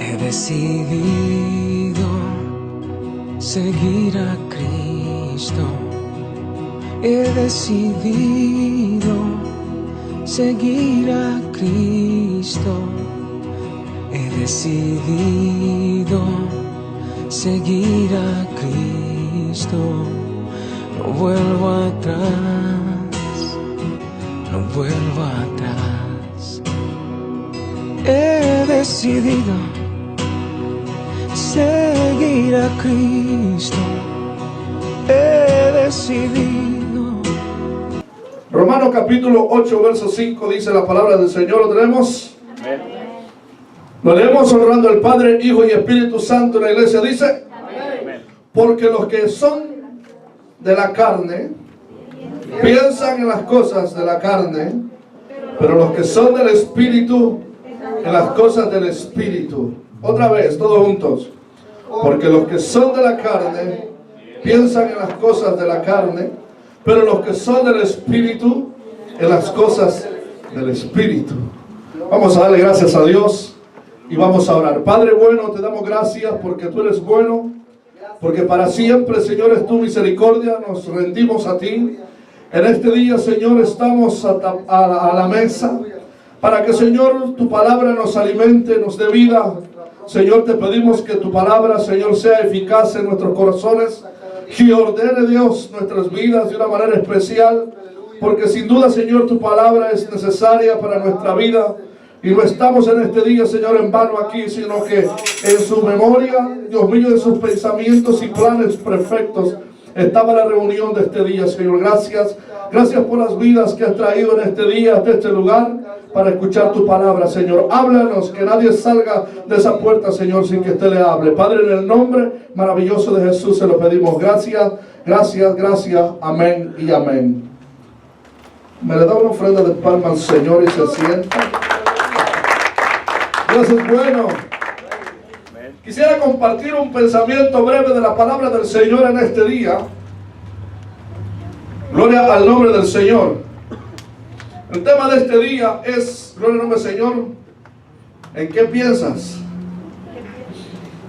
He decidido seguir a Cristo. He decidido seguir a Cristo. He decidido seguir a Cristo. No vuelvo atrás, no vuelvo atrás. He decidido seguir a Cristo. He decidido. Romanos capítulo 8, verso 5 dice la palabra del Señor. ¿Lo tenemos? Amén. Lo leemos honrando al Padre, Hijo y Espíritu Santo en la iglesia. Dice: Amén. porque los que son de la carne piensan en las cosas de la carne, pero los que son del Espíritu en las cosas del Espíritu. Otra vez, todos juntos. Porque los que son de la carne piensan en las cosas de la carne, pero los que son del Espíritu en las cosas del Espíritu. Vamos a darle gracias a Dios y vamos a orar. Padre bueno, te damos gracias porque tú eres bueno, porque para siempre, Señor, es tu misericordia. Nos rendimos a ti. En este día, Señor, estamos a la mesa para que, Señor, tu palabra nos alimente, nos dé vida. Señor, te pedimos que tu palabra, Señor, sea eficaz en nuestros corazones, que ordene, Dios, nuestras vidas de una manera especial, porque sin duda, Señor, tu palabra es necesaria para nuestra vida. Y no estamos en este día, Señor, en vano aquí, sino que en su memoria, Dios mío, de sus pensamientos y planes perfectos, estaba la reunión de este día, Señor. Gracias. Gracias por las vidas que has traído en este día hasta este lugar para escuchar tu palabra, Señor. Háblanos, que nadie salga de esa puerta, Señor, sin que usted le hable. Padre, en el nombre maravilloso de Jesús se lo pedimos. Gracias, gracias, gracias. Amén y amén. Me le da una ofrenda de palma al Señor y se sienta. Dios es bueno. Quisiera compartir un pensamiento breve de la palabra del Señor en este día. Gloria al nombre del Señor. El tema de este día es, gloria al nombre del Señor, ¿en qué piensas?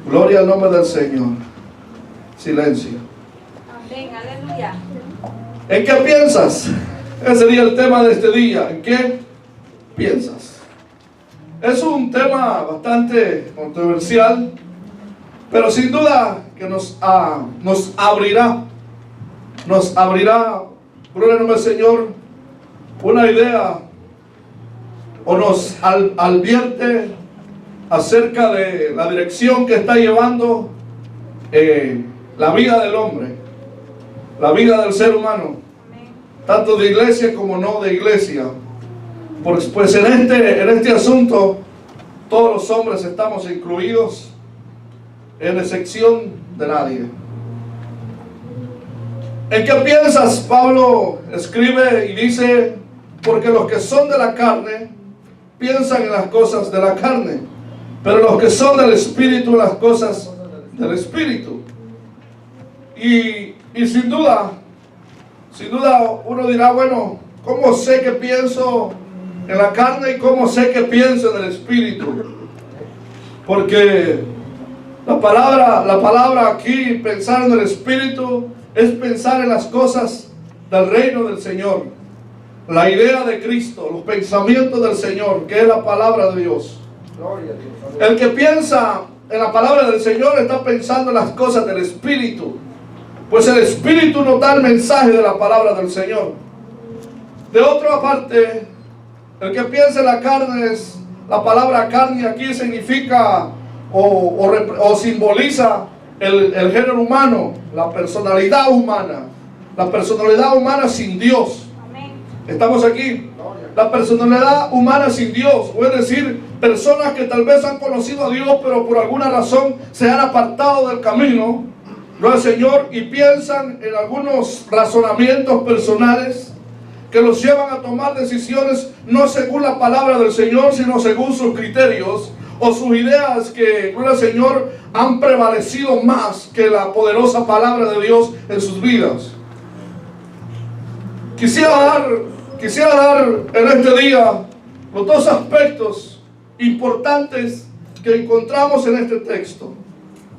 Gloria al nombre del Señor. Silencio. Amén, aleluya. ¿En qué piensas? Ese sería el tema de este día. ¿En qué piensas? Es un tema bastante controversial, pero sin duda que nos abrirá, gloria al nombre del Señor, una idea o nos advierte acerca de la dirección que está llevando la vida del hombre, la vida del ser humano, tanto de iglesia como no de iglesia. Pues en este asunto todos los hombres estamos incluidos, en excepción de nadie. ¿En qué piensas? Pablo escribe y dice: porque los que son de la carne piensan en las cosas de la carne, pero los que son del Espíritu en las cosas del Espíritu. Y sin duda uno dirá: bueno, ¿cómo sé que pienso en la carne y cómo sé que pienso en el Espíritu? Porque la palabra aquí, pensar en el Espíritu, es pensar en las cosas del reino del Señor, la idea de Cristo, los pensamientos del Señor, que es la palabra de Dios. El que piensa en la palabra del Señor está pensando en las cosas del Espíritu, pues el Espíritu nos da el mensaje de la palabra del Señor. De otra parte, el que piensa en la carne, es la palabra carne aquí significa o simboliza el género humano, la personalidad humana sin Dios. Amén. Estamos aquí. La personalidad humana sin Dios, es decir, personas que tal vez han conocido a Dios, pero por alguna razón se han apartado del camino del Señor y piensan en algunos razonamientos personales que los llevan a tomar decisiones no según la palabra del Señor, sino según sus criterios o sus ideas que, gloria al Señor, han prevalecido más que la poderosa palabra de Dios en sus vidas. Quisiera dar en este día los dos aspectos importantes que encontramos en este texto.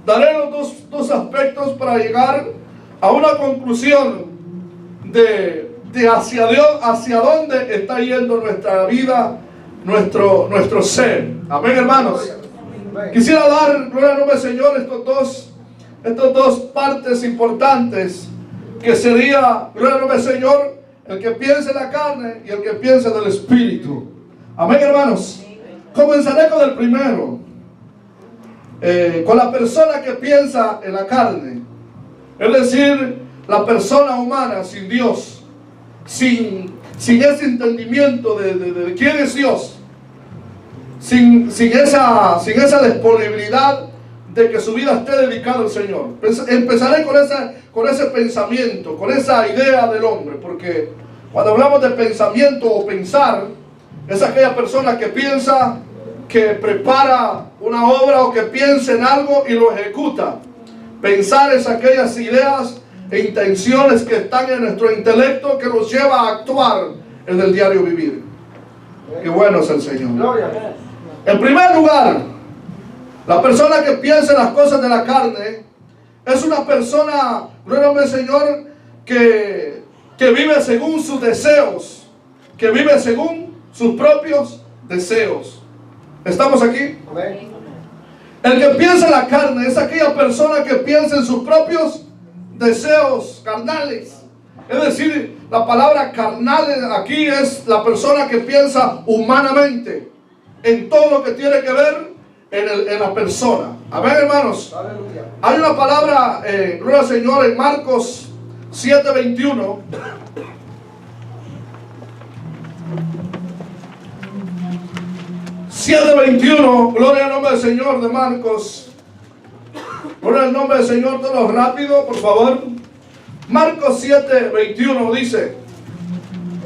Daré los dos aspectos para llegar a una conclusión de hacia Dios, hacia dónde está yendo nuestra vida, nuestro ser. Amén, hermanos. Quisiera dar, gloria al nombre del Señor, estos dos partes importantes, que sería, gloria al nombre del Señor, el que piensa en la carne y el que piensa del Espíritu. Amén, hermanos. Comenzaré con el primero, con la persona que piensa en la carne, es decir, la persona humana sin Dios, sin ese entendimiento de quién es Dios, sin esa disponibilidad de que su vida esté dedicada al Señor. Empezaré con ese pensamiento, con esa idea del hombre, porque cuando hablamos de pensamiento o pensar, es aquella persona que piensa, que prepara una obra o que piensa en algo y lo ejecuta. Pensar es aquellas ideas e intenciones que están en nuestro intelecto que nos lleva a actuar en el diario vivir. Qué bueno es el Señor. En primer lugar, la persona que piensa en las cosas de la carne es una persona, gloria al Señor, que vive según sus deseos, que vive según sus propios deseos. ¿Estamos aquí? El que piensa en la carne es aquella persona que piensa en sus propios deseos carnales. Es decir, la palabra carnal aquí es la persona que piensa humanamente en todo lo que tiene que ver en la persona. Amén, hermanos. Aleluya. Hay una palabra, gloria al Señor, en Marcos 7:21. Gloria al nombre del Señor de Marcos. Gloria al nombre del Señor, todos rápido, por favor. Marcos 7:21 dice,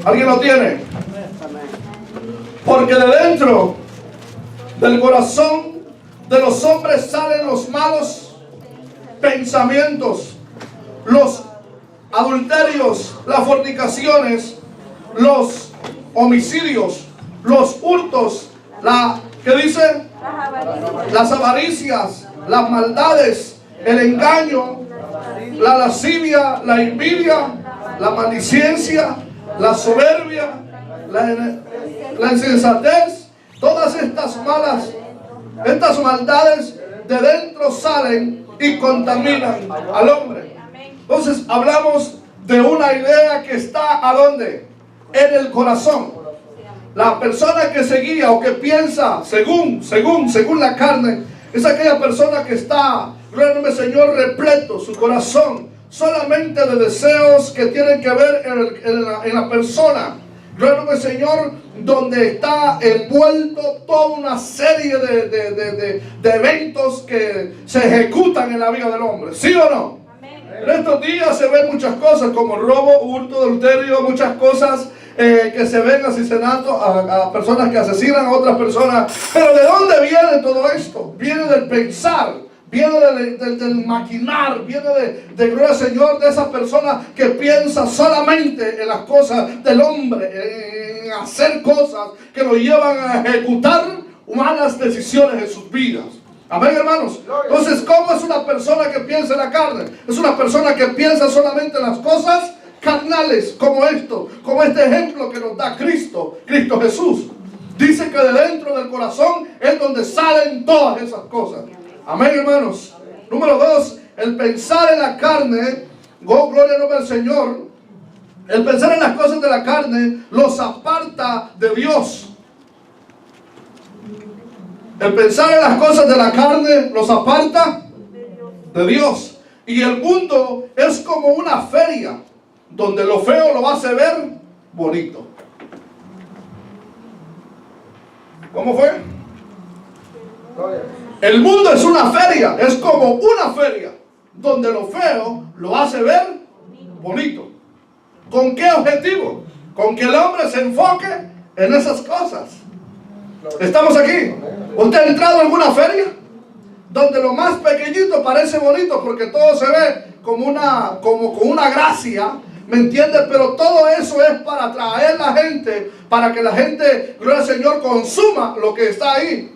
¿alguien lo tiene? Porque de dentro del corazón de los hombres salen los malos pensamientos, los adulterios, las fornicaciones, los homicidios, los hurtos, ¿qué dice? Las avaricias, las maldades, el engaño, la lascivia, la envidia, la maldicencia, la soberbia, la insensatez. Todas estas maldades de dentro salen y contaminan al hombre. Entonces hablamos de una idea que está ¿a dónde? En el corazón. La persona que se guía o que piensa según la carne es aquella persona que está, gloria al nombre del Señor, repleto su corazón solamente de deseos que tienen que ver en la persona. Gloria al nombre del Señor, donde está envuelto toda una serie de eventos que se ejecutan en la vida del hombre. ¿Sí o no? En estos días se ven muchas cosas como robo, hurto, adulterio, muchas cosas que se ven asesinatos a personas que asesinan a otras personas. Pero ¿de dónde viene todo esto? Viene del pensar, viene del maquinar, viene de gloria al Señor, de esa persona que piensa solamente en las cosas del hombre, en hacer cosas que lo llevan a ejecutar malas decisiones en sus vidas. Amén, hermanos. Entonces, ¿cómo es una persona que piensa en la carne? Es una persona que piensa solamente en las cosas carnales, como esto, como este ejemplo que nos da Cristo Jesús. Dice que de dentro del corazón es donde salen todas esas cosas. Amén, hermanos. Número 2, el pensar en la carne, gloria al nombre del Señor, el pensar en las cosas de la carne los aparta de Dios. El pensar en las cosas de la carne los aparta de Dios. Y el mundo es como una feria donde lo feo lo hace ver bonito. ¿Cómo fue? El mundo es una feria, es como una feria donde lo feo lo hace ver bonito. ¿Con qué objetivo? Con que el hombre se enfoque en esas cosas. ¿Estamos aquí? ¿Usted ha entrado en alguna feria donde lo más pequeñito parece bonito porque todo se ve como con una gracia? ¿Me entiendes? Pero todo eso es para atraer a la gente, para que la gente, gloria al Señor, consuma lo que está ahí.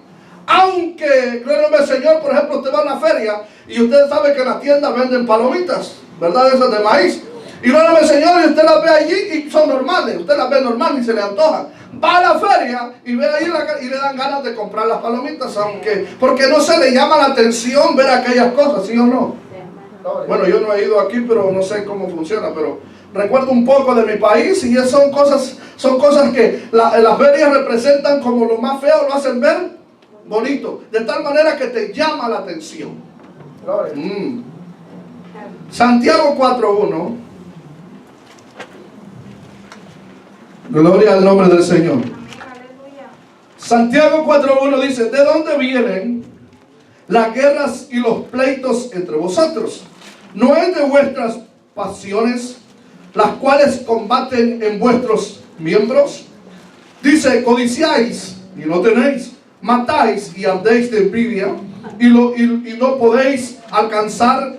Aunque, gloria al Señor, por ejemplo, usted va a una feria y usted sabe que en la tienda venden palomitas, ¿verdad? Esas de maíz. Y gloria al Señor, y usted las ve allí y son normales. Usted las ve normal y se le antojan. Va a la feria y ve ahí y le dan ganas de comprar las palomitas, porque no se le llama la atención ver aquellas cosas, ¿sí o no? Bueno, yo no he ido aquí, pero no sé cómo funciona, pero recuerdo un poco de mi país y son cosas que las ferias representan como lo más feo, lo hacen ver bonito, de tal manera que te llama la atención. Santiago 4:1. Gloria al nombre del Señor. Santiago 4:1 dice: ¿de dónde vienen las guerras y los pleitos entre vosotros? ¿No es de vuestras pasiones las cuales combaten en vuestros miembros? Dice: codiciáis y no tenéis, matáis y ardéis de envidia y no podéis alcanzar,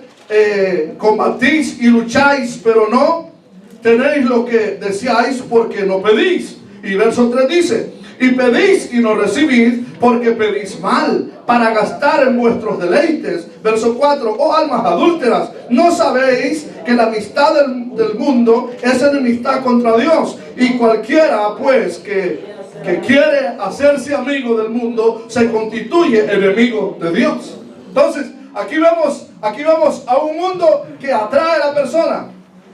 combatís y lucháis, pero no tenéis lo que deseáis porque no pedís. Y verso 3 dice: y pedís y no recibís porque pedís mal, para gastar en vuestros deleites. Verso 4: oh almas adúlteras, ¿no sabéis que la amistad del mundo es enemistad contra Dios? Y cualquiera pues que quiere hacerse amigo del mundo se constituye enemigo de Dios. Entonces, aquí vemos a un mundo que atrae a la persona.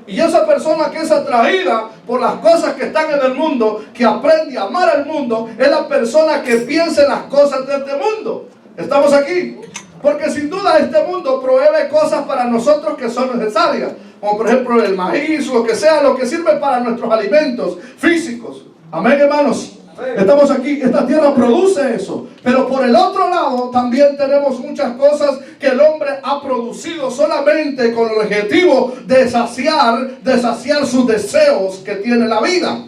Y esa persona que es atraída por las cosas que están en el mundo, que aprende a amar al mundo, es la persona que piensa en las cosas de este mundo. ¿Estamos aquí? Porque sin duda este mundo provee cosas para nosotros que son necesarias. Como por ejemplo el maíz, lo que sea, lo que sirve para nuestros alimentos físicos. Amén, hermanos. Estamos aquí, esta tierra produce eso. Pero por el otro lado también tenemos muchas cosas que el hombre ha producido solamente con el objetivo de saciar sus deseos que tiene la vida.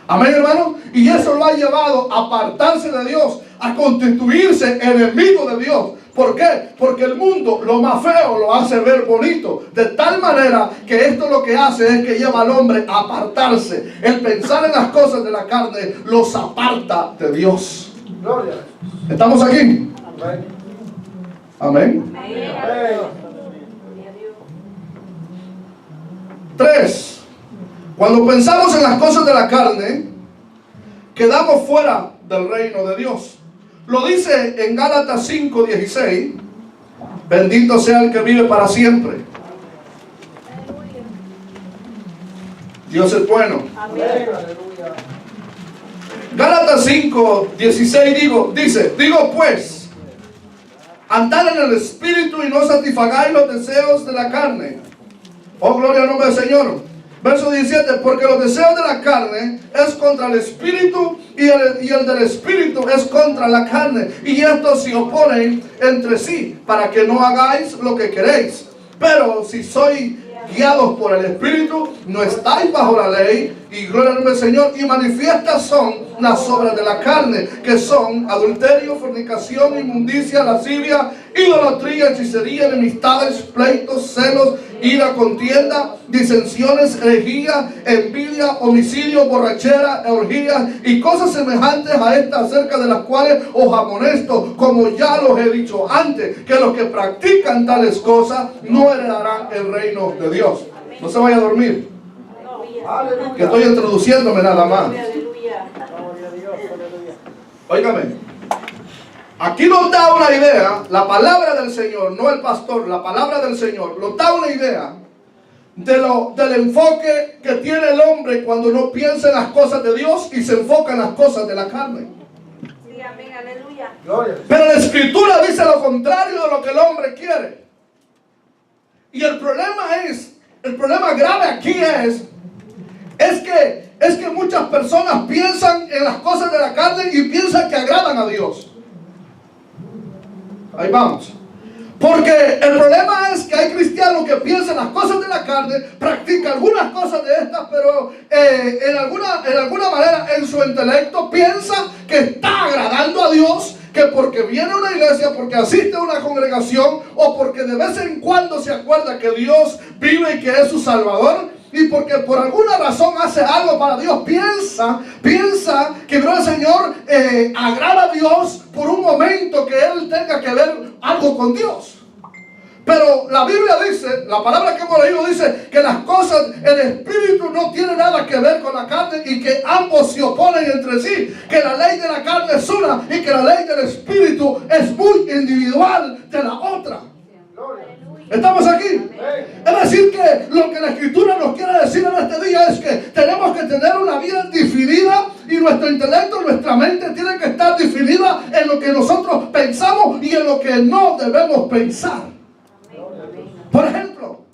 Amén, hermano. Y eso lo ha llevado a apartarse de Dios, a constituirse enemigo de Dios. ¿Por qué? Porque el mundo, lo más feo, lo hace ver bonito. De tal manera que esto lo que hace es que lleva al hombre a apartarse. El pensar en las cosas de la carne los aparta de Dios. ¿Estamos aquí? Amén. 3. Cuando pensamos en las cosas de la carne, quedamos fuera del reino de Dios. Lo dice en Gálatas 5:16. Bendito sea el que vive para siempre. Dios es bueno. Amén. Gálatas 5:16 digo pues, andad en el espíritu y no satisfagáis los deseos de la carne. Oh, gloria al nombre del Señor. Verso 17: porque los deseos de la carne es contra el espíritu y el del espíritu es contra la carne. Y estos se oponen entre sí para que no hagáis lo que queréis. Pero si sois guiados por el espíritu, no estáis bajo la ley. Y gloria al nombre del Señor. Y manifiestas son las obras de la carne, que son adulterio, fornicación, inmundicia, lascivia, idolatría, hechicería, enemistades, pleitos, celos, ira, contienda, disensiones, herejía, envidia, homicidio, borrachera, orgías y cosas semejantes a estas, acerca de las cuales os amonesto, como ya los he dicho antes, que los que practican tales cosas no heredarán el reino de Dios. No se vaya a dormir, que estoy introduciéndome nada más. Óigame, aquí nos da una idea, la palabra del Señor, no el pastor, la palabra del Señor, nos da una idea del enfoque que tiene el hombre cuando no piensa en las cosas de Dios y se enfoca en las cosas de la carne. Sí, amén, aleluya. Pero la Escritura dice lo contrario de lo que el hombre quiere. Y el problema grave aquí es que muchas personas piensan en las cosas de la carne y piensan que agradan a Dios. Ahí vamos. Porque el problema es que hay cristianos que piensan en las cosas de la carne, practican algunas cosas de estas, pero en alguna manera en su intelecto piensa que está agradando a Dios, que porque viene a una iglesia, porque asiste a una congregación o porque de vez en cuando se acuerda que Dios vive y que es su Salvador. y porque por alguna razón hace algo para Dios, piensa que el Señor agrada a Dios por un momento que él tenga que ver algo con Dios. Pero la Biblia dice, la palabra que hemos leído dice que las cosas, el espíritu no tiene nada que ver con la carne y que ambos se oponen entre sí, que la ley de la carne es una y que la ley del espíritu es muy individual de la otra. ¿Estamos aquí? Es decir que lo que la Escritura nos quiere decir en este día es que tenemos que tener una vida definida y nuestro intelecto, nuestra mente tiene que estar definida en lo que nosotros pensamos y en lo que no debemos pensar. Por ejemplo,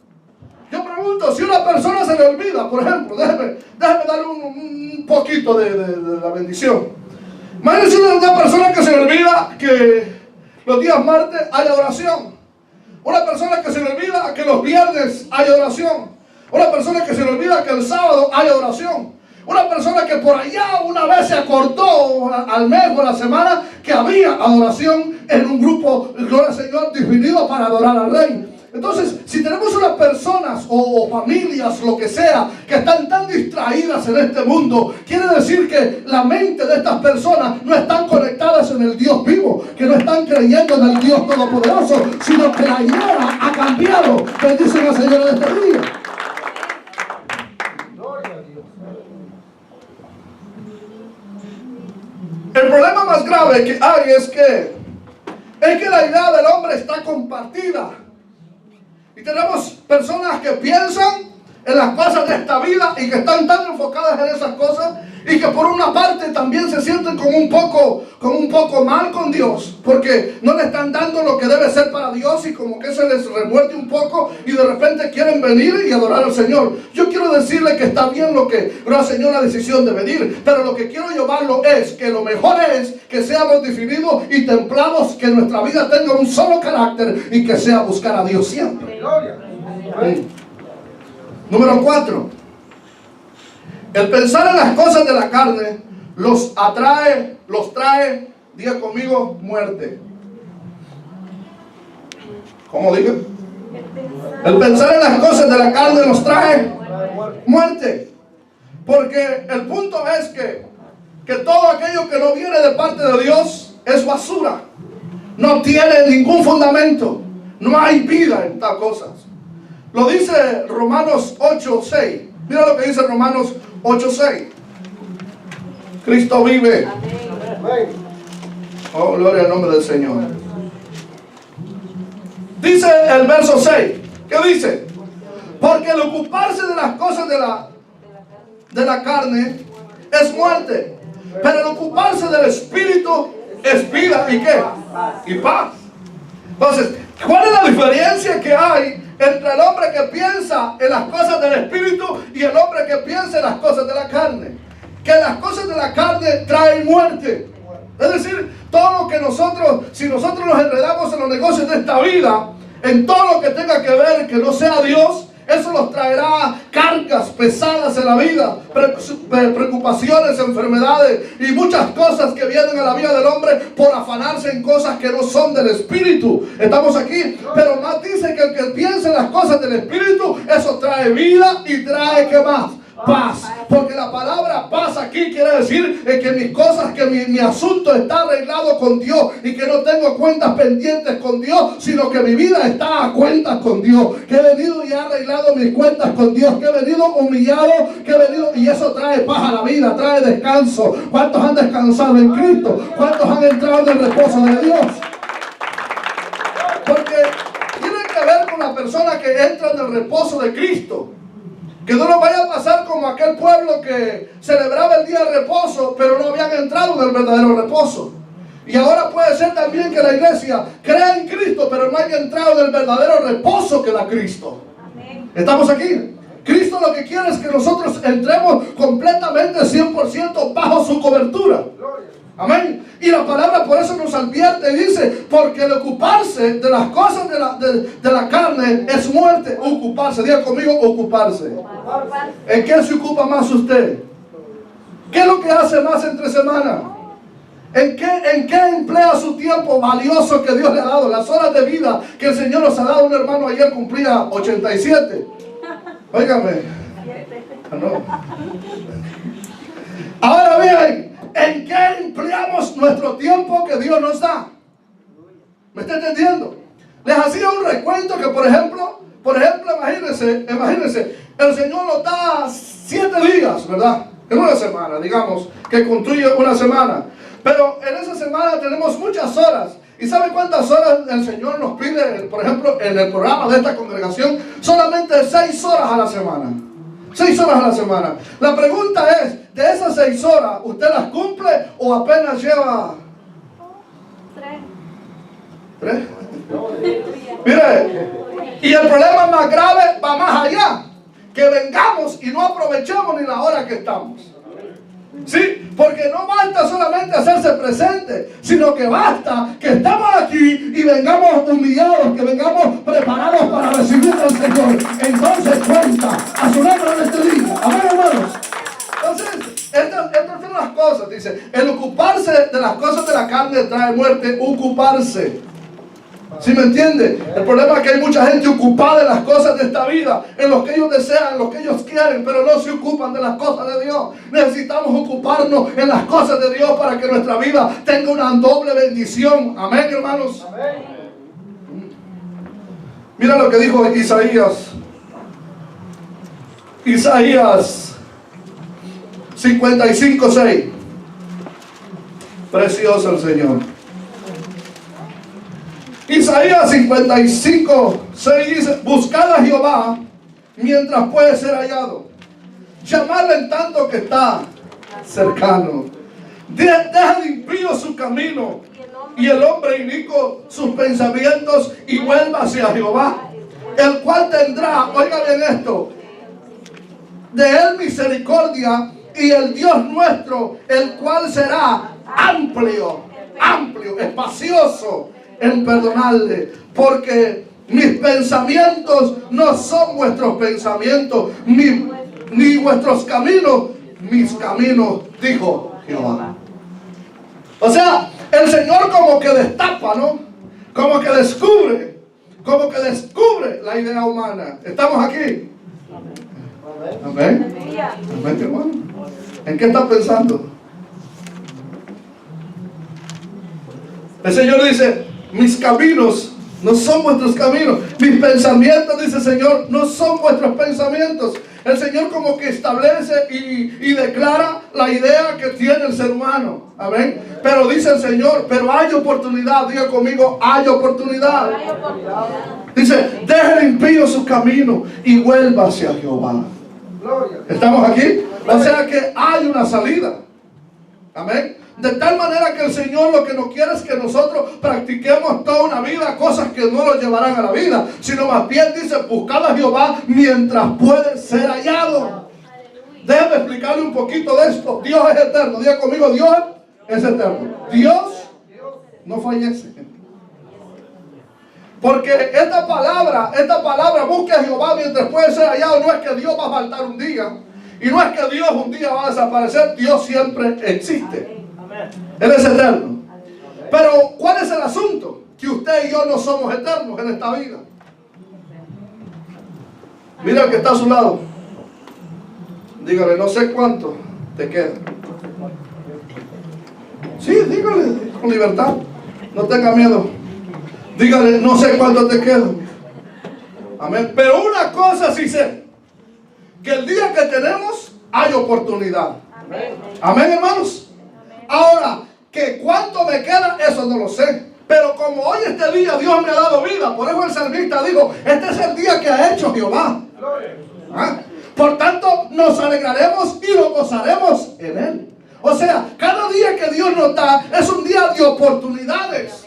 yo pregunto, si una persona se le olvida, por ejemplo, déjeme darle un poquito de la bendición. Imagínense una persona que se le olvida que los días martes hay oración. Una persona que se le olvida que los viernes hay oración. Una persona que se le olvida que el sábado hay oración. Una persona que por allá una vez se acordó al mes o a la semana que había adoración en un grupo, gloria al Señor, definido para adorar al Rey. Entonces, si tenemos unas personas o familias, lo que sea, que están tan distraídas en este mundo, quiere decir que la mente de estas personas no están conectadas en el Dios vivo, que no están creyendo en el Dios todopoderoso, sino que la idea ha cambiado. Bendicen al Señor en este día. El problema más grave que hay es que la idea del hombre está compartida. Y tenemos personas que piensan en las cosas de esta vida y que están tan enfocadas en esas cosas y que por una parte también se sienten como un poco mal con Dios porque no le están dando lo que debe ser para Dios y como que se les revuelve un poco y de repente quieren venir y adorar al Señor. Yo quiero decirle que está bien lo que el Señor la decisión de venir, pero lo que quiero llevarlo es que lo mejor es que seamos definidos y templados, que nuestra vida tenga un solo carácter y que sea buscar a Dios siempre. Número 4. El pensar en las cosas de la carne los trae, diga conmigo, muerte. ¿Cómo dije? El pensar en las cosas de la carne nos trae muerte. Porque el punto es que todo aquello que no viene de parte de Dios es basura. No tiene ningún fundamento. No hay vida en tal cosas. Lo dice Romanos 8:6. Mira lo que dice Romanos 8:6. Cristo vive. Oh, gloria al nombre del Señor. Dice el verso 6. ¿Qué dice? Porque el ocuparse de las cosas de la carne es muerte, pero el ocuparse del espíritu es vida. ¿Y qué? Y paz. Entonces, ¿cuál es la diferencia que hay entre el hombre que piensa en las cosas del espíritu y el hombre que piensa en las cosas de la carne? Que las cosas de la carne traen muerte. Es decir, todo lo que si nosotros nos enredamos en los negocios de esta vida, en todo lo que tenga que ver que no sea Dios, eso nos traerá cargas pesadas en la vida, preocupaciones, enfermedades y muchas cosas que vienen a la vida del hombre por afanarse en cosas que no son del espíritu. Estamos aquí, pero más dice que el que piensa en las cosas del espíritu, eso trae vida y trae, ¿qué más? Paz. Porque la palabra paz aquí quiere decir que mis cosas, que mi asunto está arreglado con Dios y que no tengo cuentas pendientes con Dios, sino que mi vida está a cuentas con Dios, que he venido y he arreglado mis cuentas con Dios, que he venido humillado, que he venido, y eso trae paz a la vida, trae descanso. ¿Cuántos han descansado en Cristo? ¿Cuántos han entrado en el reposo de Dios? Porque tiene que ver con la persona que entra en el reposo de Cristo. Que no nos vaya a pasar como aquel pueblo que celebraba el día de reposo, pero no habían entrado en el verdadero reposo. Y ahora puede ser también que la iglesia crea en Cristo, pero no haya entrado en el verdadero reposo que da Cristo. Amén. ¿Estamos aquí? Cristo lo que quiere es que nosotros entremos completamente 100% bajo su cobertura. Amén. Y la palabra por eso nos advierte y dice, porque el ocuparse de las cosas de la carne es muerte. Ocuparse, diga conmigo, ocuparse. ¿En qué se ocupa más usted? ¿Qué es lo que hace más entre semana? ¿En qué emplea su tiempo valioso que Dios le ha dado? Las horas de vida que el Señor nos ha dado. Un hermano ayer cumplía 87. Óigame. No. Ahora bien, ¿en qué empleamos nuestro tiempo que Dios nos da? ¿Me está entendiendo? Les hacía un recuento que, por ejemplo, imagínense, el Señor nos da 7 días, ¿verdad? En una semana, digamos, que construye una semana. Pero en esa semana tenemos muchas horas. ¿Y sabe cuántas horas el Señor nos pide, por ejemplo, en el programa de esta congregación? Solamente 6 horas a la semana. 6 horas a la semana. La pregunta es, de esas 6 horas, ¿usted las cumple o apenas lleva 3? Mire, y el problema más grave va más allá. Que vengamos y no aprovechemos ni la hora que estamos. Sí, porque no basta solamente hacerse presente, sino que basta que estamos aquí y vengamos humillados, que vengamos preparados para recibir al Señor. Entonces cuenta a su nombre en este día. Amén, hermanos. Entonces, estas son las cosas, dice, el ocuparse de las cosas de la carne trae muerte, ocuparse. ¿Sí me entiende? El problema es que hay mucha gente ocupada en las cosas de esta vida, en lo que ellos desean, en lo que ellos quieren, pero no se ocupan de las cosas de Dios. Necesitamos ocuparnos en las cosas de Dios para que nuestra vida tenga una doble bendición. Amén, hermanos. Amén. Mira lo que dijo Isaías. Isaías 55:6. Precioso el Señor. Isaías 55:6 dice: buscad a Jehová mientras puede ser hallado, llamadle en tanto que está cercano. Deja de impío su camino y el hombre inicuo sus pensamientos, y vuelva hacia Jehová, el cual tendrá, oiga bien esto, de él misericordia, y el Dios nuestro, el cual será amplio, espacioso en perdonarle, porque mis pensamientos no son vuestros pensamientos, ni vuestros caminos mis caminos, dijo Jehová. O sea, el Señor como que destapa, ¿no? Como que descubre la idea humana. ¿Estamos aquí? Amén. Amén, hermano. ¿En qué está pensando? El Señor dice: mis caminos no son vuestros caminos. Mis pensamientos, dice el Señor, no son vuestros pensamientos. El Señor como que establece y declara la idea que tiene el ser humano. Amén. Pero dice el Señor, pero hay oportunidad. Diga conmigo, hay oportunidad. Dice: deje el impío su camino y vuelva hacia Jehová. ¿Estamos aquí? O sea que hay una salida. Amén. De tal manera que el Señor lo que no quiere es que nosotros practiquemos toda una vida cosas que no nos llevarán a la vida, sino más bien dice: buscad a Jehová mientras puede ser hallado. Déjame explicarle un poquito de esto. Dios es eterno. Diga conmigo, Dios es eterno. Dios no fallece. Porque esta palabra, busque a Jehová mientras puede ser hallado, no es que Dios va a faltar un día, y no es que Dios un día va a desaparecer. Dios siempre existe. Él es eterno. Pero ¿cuál es el asunto? Que usted y yo no somos eternos en esta vida. Mira el que está a su lado. Dígale: no sé cuánto te queda. Sí, dígale con libertad. No tenga miedo. Dígale: no sé cuánto te queda. Amén. Pero una cosa sí sé: que el día que tenemos hay oportunidad. Amén, hermanos. Ahora, que cuánto me queda, eso no lo sé. Pero como hoy este día Dios me ha dado vida, por eso el salmista dijo: este es el día que ha hecho Jehová. ¿Ah? Por tanto, nos alegraremos y lo gozaremos en él. O sea, cada día que Dios nos da es un día de oportunidades.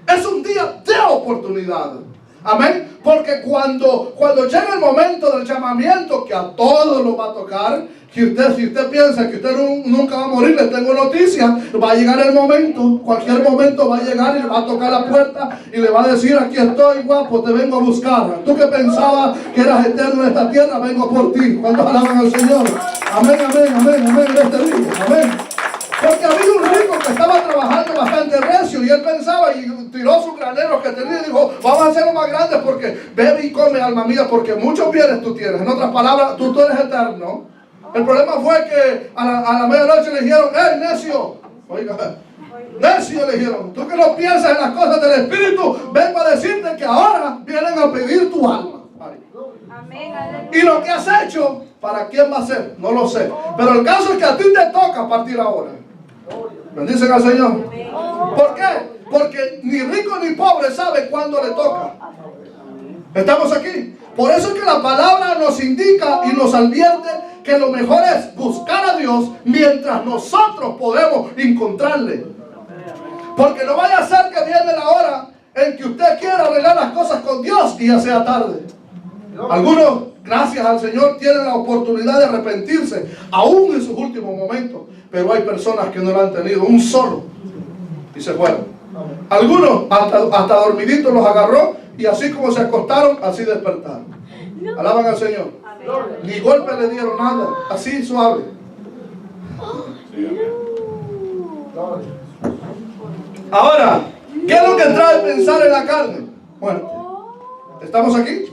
Es un día de oportunidad. Amén. Porque cuando llega el momento del llamamiento, que a todos nos va a tocar, que si usted piensa que usted nunca va a morir, le tengo noticia: va a llegar el momento, cualquier momento va a llegar y le va a tocar la puerta y le va a decir: aquí estoy, guapo, te vengo a buscar. Tú que pensabas que eras eterno en esta tierra, vengo por ti. ¿Cuántos alaban al Señor? Amén, amén, amén, amén, en este día. Amén. Porque había un rico que estaba trabajando bastante recio, y él pensaba y tiró sus graneros que tenía y dijo: vamos a hacerlo más grandes, porque bebe y come, alma mía, porque muchos bienes tú tienes. En otras palabras, tú eres eterno. El problema fue que a la medianoche le dijeron, ¡hey, necio! Oiga, necio le dijeron, tú que no piensas en las cosas del Espíritu, vengo a decirte que ahora vienen a pedir tu alma. Amén, aleluya. Y lo que has hecho, ¿para quién va a ser? No lo sé. Pero el caso es que a ti te toca a partir ahora. Bendicen al Señor. ¿Por qué? Porque ni rico ni pobre sabe cuándo le toca. ¿Estamos aquí? Por eso es que la palabra nos indica y nos advierte que lo mejor es buscar a Dios mientras nosotros podemos encontrarle. Porque no vaya a ser que viene la hora en que usted quiera arreglar las cosas con Dios y ya sea tarde. Algunos, gracias al Señor, tienen la oportunidad de arrepentirse, aún en sus últimos momentos. Pero hay personas que no lo han tenido, un solo, y se fueron. Algunos hasta dormiditos los agarró, y así como se acostaron, así despertaron. Alaban al Señor. Ni golpe le dieron, nada, así suave. Ahora, ¿qué es lo que trae pensar en la carne? Muerte. ¿Estamos aquí?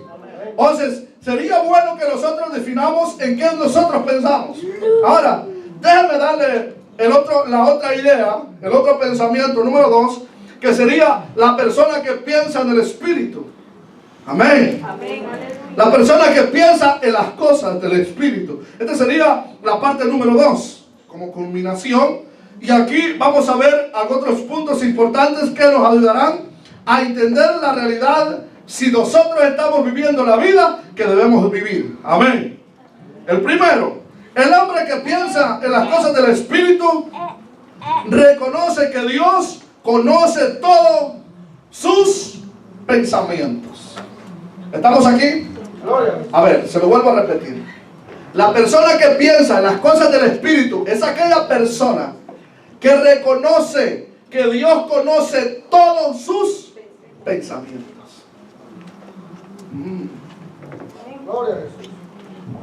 Entonces, sería bueno que nosotros definamos en qué nosotros pensamos. Ahora, déjame darle la otra idea, el otro pensamiento, número 2, que sería la persona que piensa en el Espíritu. Amén. Amén, aleluya. La persona que piensa en las cosas del Espíritu. Esta sería la parte número 2, como culminación. Y aquí vamos a ver otros puntos importantes que nos ayudarán a entender la realidad si nosotros estamos viviendo la vida que debemos vivir. Amén. El primero, el hombre que piensa en las cosas del Espíritu reconoce que Dios conoce todos sus pensamientos. ¿Estamos aquí? A ver, se lo vuelvo a repetir. La persona que piensa en las cosas del Espíritu es aquella persona que reconoce que Dios conoce todos sus pensamientos.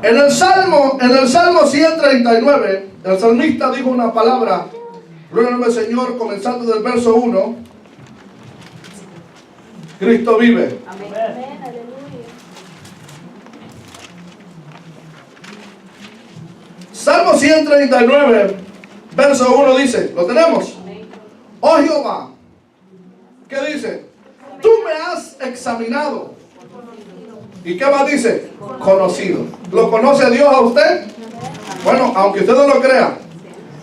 En el Salmo 139, el salmista dijo una palabra, gloria al Señor, comenzando del verso 1. Cristo vive. Amén, aleluya. Salmo 139, verso 1 dice, ¿lo tenemos? Oh Jehová, ¿qué dice? Tú me has examinado. ¿Y qué más dice? Conocido. ¿Lo conoce Dios a usted? Bueno, aunque usted no lo crea.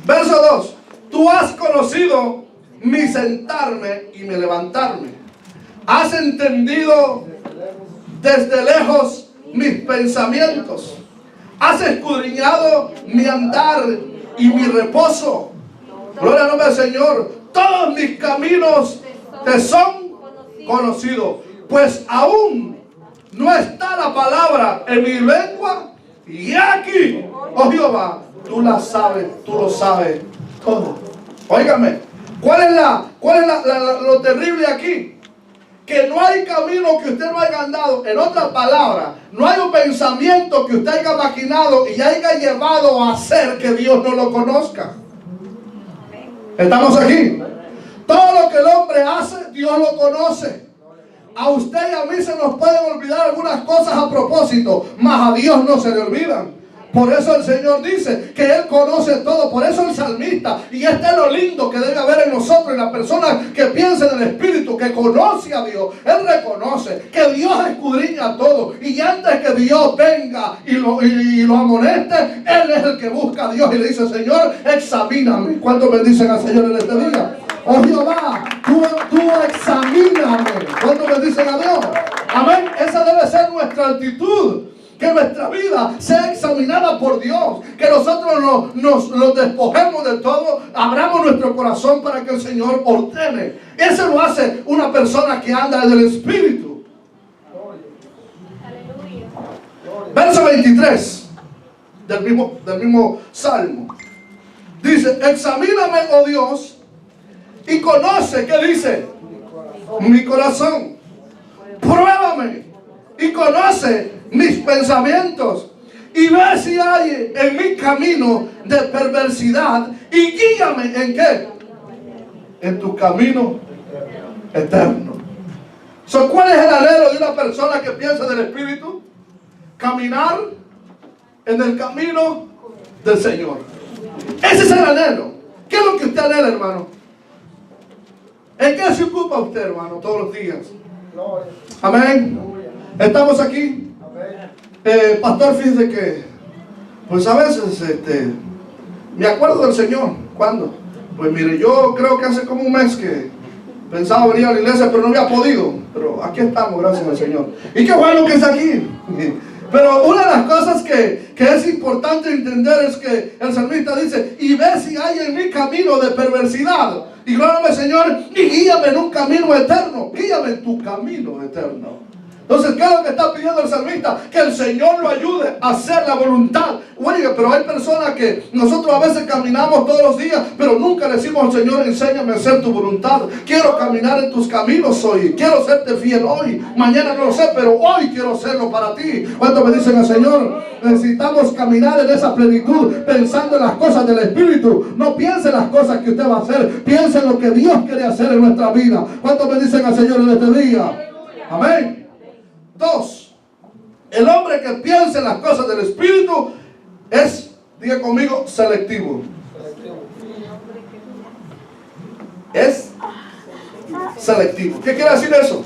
Verso 2. Tú has conocido mi sentarme y mi levantarme. Has entendido desde lejos mis pensamientos. Has escudriñado mi andar y mi reposo. Gloria al nombre del Señor. Todos mis caminos te son conocidos. Pues aún no está la palabra en mi lengua. Y aquí, oh Jehová, tú la sabes, tú lo sabes todo. Óigame, ¿cuál es lo terrible aquí? Que no hay camino que usted no haya andado. En otras palabras, no hay un pensamiento que usted haya maquinado y haya llevado a hacer que Dios no lo conozca. ¿Estamos aquí? Todo lo que el hombre hace, Dios lo conoce. A usted y a mí se nos pueden olvidar algunas cosas a propósito, mas a Dios no se le olvidan. Por eso el Señor dice que Él conoce todo. Por eso el salmista, y este es lo lindo que debe haber en nosotros, en la persona que piensa en el Espíritu, que conoce a Dios. Él reconoce que Dios escudriña todo. Y antes que Dios venga y lo amoneste, Él es el que busca a Dios y le dice, Señor, examíname. ¿Cuántos bendicen al Señor en este día? Oh Jehová, tú examíname. ¿Cuántos bendicen a Dios? Amén. Esa debe ser nuestra actitud. Que nuestra vida sea examinada por Dios. Que nosotros nos despojemos de todo. Abramos nuestro corazón para que el Señor ordene. Eso lo hace una persona que anda en el Espíritu. Aleluya. Verso 23 del mismo Salmo. Dice, examíname, oh Dios, y conoce, ¿qué dice? Mi corazón. Pruébame y conoce mis pensamientos y ve si hay en mi camino de perversidad y guíame en qué, en tu camino eterno. ¿Cuál es el anhelo de una persona que piensa del Espíritu? Caminar en el camino del Señor. Ese es el anhelo. ¿Qué es lo que usted anhela, hermano? ¿En qué se ocupa usted, hermano, todos los días? Amén. Estamos aquí. Pastor, fíjese que, pues a veces, me acuerdo del Señor. ¿Cuándo? Pues mire, yo creo que hace como un mes que pensaba venir a la iglesia, pero no había podido. Pero aquí estamos, gracias al Señor. Y qué bueno que está aquí. Pero una de las cosas que es importante entender es que el salmista dice: y ve si hay en mi camino de perversidad, y glóriame, Señor, y guíame en un camino eterno. Guíame en tu camino eterno. Entonces, ¿qué es lo que está pidiendo el salmista? Que el Señor lo ayude a hacer la voluntad. Oiga, pero hay personas que nosotros a veces caminamos todos los días, pero nunca le decimos al Señor: enséñame a hacer tu voluntad. Quiero caminar en tus caminos hoy. Quiero serte fiel hoy. Mañana no lo sé, pero hoy quiero hacerlo para ti. ¿Cuántos me dicen al Señor? Necesitamos caminar en esa plenitud, pensando en las cosas del Espíritu. No piense en las cosas que usted va a hacer. Piense en lo que Dios quiere hacer en nuestra vida. ¿Cuántos me dicen al Señor en este día? Amén. 2. El hombre que piensa en las cosas del Espíritu es, diga conmigo, selectivo. Es selectivo. ¿Qué quiere decir eso?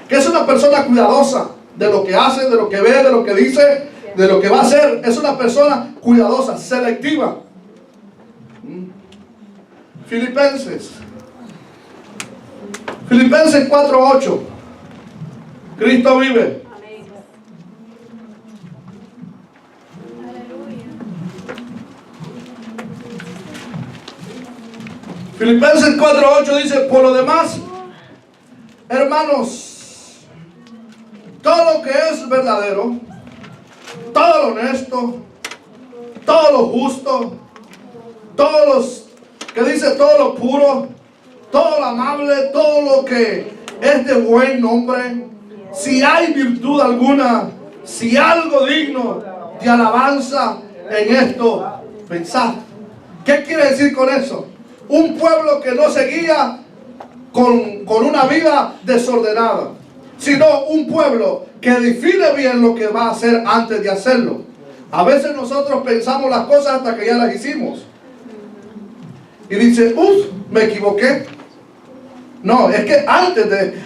Que es una persona cuidadosa de lo que hace, de lo que ve, de lo que dice, de lo que va a hacer. Es una persona cuidadosa, selectiva. Filipenses 4:8. Cristo vive. Filipenses 4:8 dice: por lo demás, hermanos, todo lo que es verdadero, todo lo honesto, todo lo justo, todo lo puro, todo lo amable, todo lo que es de buen nombre, si hay virtud alguna, si algo digno de alabanza, en esto pensad. ¿Qué quiere decir con eso? Un pueblo que no se guía con una vida desordenada, sino un pueblo que define bien lo que va a hacer antes de hacerlo. A veces nosotros pensamos las cosas hasta que ya las hicimos y dice: me equivoqué. No, es que antes de